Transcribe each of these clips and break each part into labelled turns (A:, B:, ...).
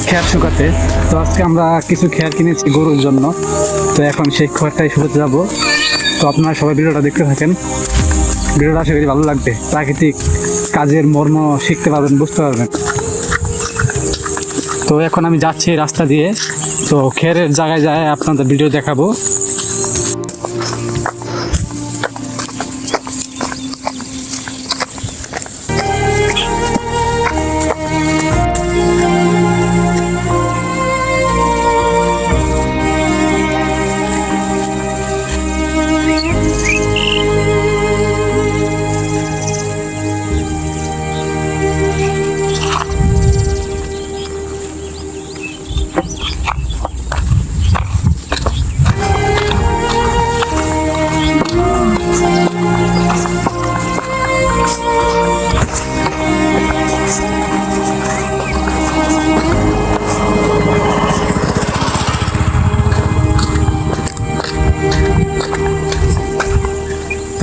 A: খেয়ার শুকাতে। তো আজকে আমরা কিছু খেয়ার কিনেছি গরুর জন্য, তো এখন সেই খেয়ারটাই শুকাতে যাবো। তো আপনারা সবাই ভিডিওটা দেখতে থাকেন, ভিডিওটা আশা করি ভালো লাগবে। প্রাকৃতিক কাজের মর্ম শিখতে পারবেন, বুঝতে পারবেন। তো এখন আমি যাচ্ছি রাস্তা দিয়ে, তো খেয়ারের জায়গায় যায় আপনাদের ভিডিও দেখাবো।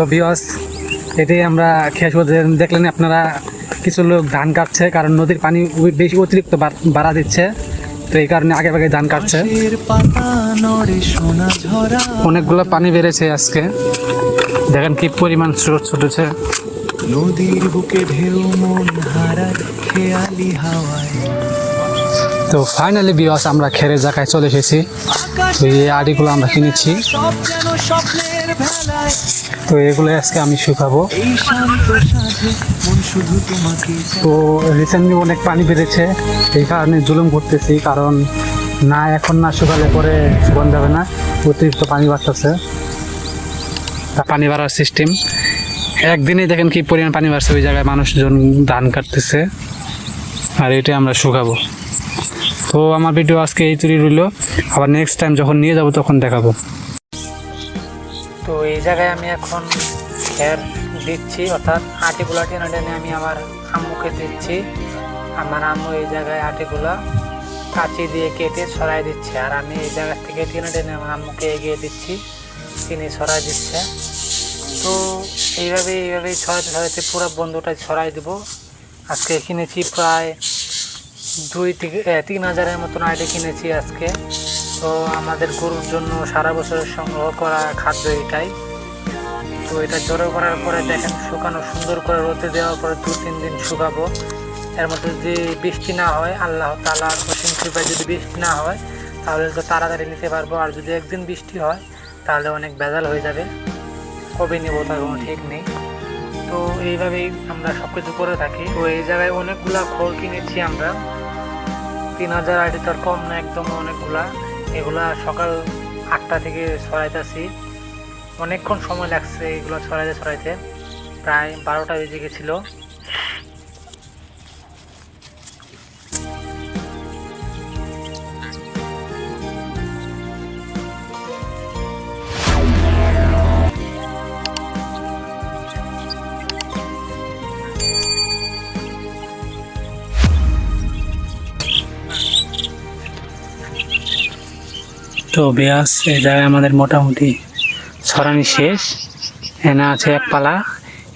A: তো ভিউয়ার্স, এটাই আমরা খেয়ে দেখলেন আপনারা, কিছু লোক ধান কাটছে, কারণ নদীর পানি বেশি অতিরিক্ত বাড়া দিচ্ছে, তো এই কারণে আগে ভাগে ধান কাটছে। অনেকগুলো পানি বেড়েছে আজকে, দেখেন কি পরিমাণ স্রোত ছুটেছে। নদীর বুকে ঢেউ মন হারায় খেয়ালি হাওয়ায়। তো ফাইনালি ভিউয়ার্স, আমরা খেরের জায়গায় চলে এসেছি। তো এই আড়িগুলো আমরা কিনেছি, তো এগুলো আজকে আমি শুকাবো। তো রিসেন্টলি অনেক পানি বেড়েছে, এই কারণে জুলুম করতেছি, কারণ না এখন না শুকালে পরে শুকান যাবে না, অতিরিক্ত পানি বাড়তেছে। পানি বাড়ার সিস্টেম একদিনে দেখেন কি পরিমাণ পানি বাড়ছে, ওই জায়গায় মানুষজন ধান কাটতেছে, আর এটা আমরা শুকাবো। তো আমার ভিডিও আজকে এই তৈরি রইল, আবার নেক্সট টাইম যখন নিয়ে যাব তখন দেখাবো। তো এই জায়গায় আমি এখন খের দিচ্ছি, অর্থাৎ আটিগুলা টেনে টেনে আমি আমার আম্মুকে দিচ্ছি। আমার আম্মু এই জায়গায় আটিগুলা কাঁচি দিয়ে কেটে ছড়াই দিচ্ছে, আর আমি এই জায়গা থেকে টেনে টেনে আমার আম্মুকে এগিয়ে দিচ্ছি, তিনি ছড়াই দিচ্ছে। তো এইভাবেই ছড়াইতে ছড়াইতে পুরো বন্ধুটা ছড়াই দেব। আজকে কিনেছি প্রায় 2-3 হাজারের মতন আইডি কিনেছি আজকে। তো আমাদের গরুর জন্য সারা বছরের সংগ্রহ করা খাদ্য এটাই। তো এটা জড়ো করার পরে দেখেন শুকানো, সুন্দর করে রোদে দেওয়ার পরে 2-3 দিন শুকাবো। এর মধ্যে যদি বৃষ্টি না হয়, আল্লাহ তাআলার অসীম কৃপায় যদি বৃষ্টি না হয়, তাহলে তো তাড়াতাড়ি নিতে পারবো। আর যদি একদিন বৃষ্টি হয় তাহলে অনেক ভেজাল হয়ে যাবে, কবে নেব তার কোনো ঠিক নেই। তো এইভাবেই আমরা সব কিছু করে থাকি। তো এই জায়গায় অনেকগুলা খড় কিনেছি আমরা, 3000 আইডি তার কম না, একদম অনেকগুলা। এগুলা সকাল 8টা থেকে ছড়াইতেছি, অনেকক্ষণ সময় লাগছে এগুলো ছড়াইতে, প্রায় 12টা বেজে গেছিলো। তো বেয়াস, এই জায়গায় আমাদের মোটামুটি ছড়ানি শেষ। এনে আছে এক পালা,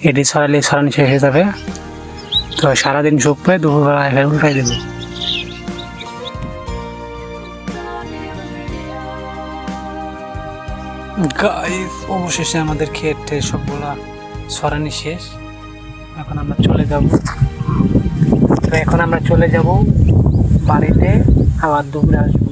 A: এটি ছড়ালে ছড়ানি শেষ হয়ে যাবে। তো সারাদিন শুকবে, দুপুরবেলা এবার উল্টাই দেব। গাইস, অবশেষে আমাদের ক্ষেত্রে সবগুলা ছড়ানি শেষ। এখন আমরা চলে যাব। তো এখন আমরা চলে যাব বাড়িতে, আবার দুপুরে আসবো।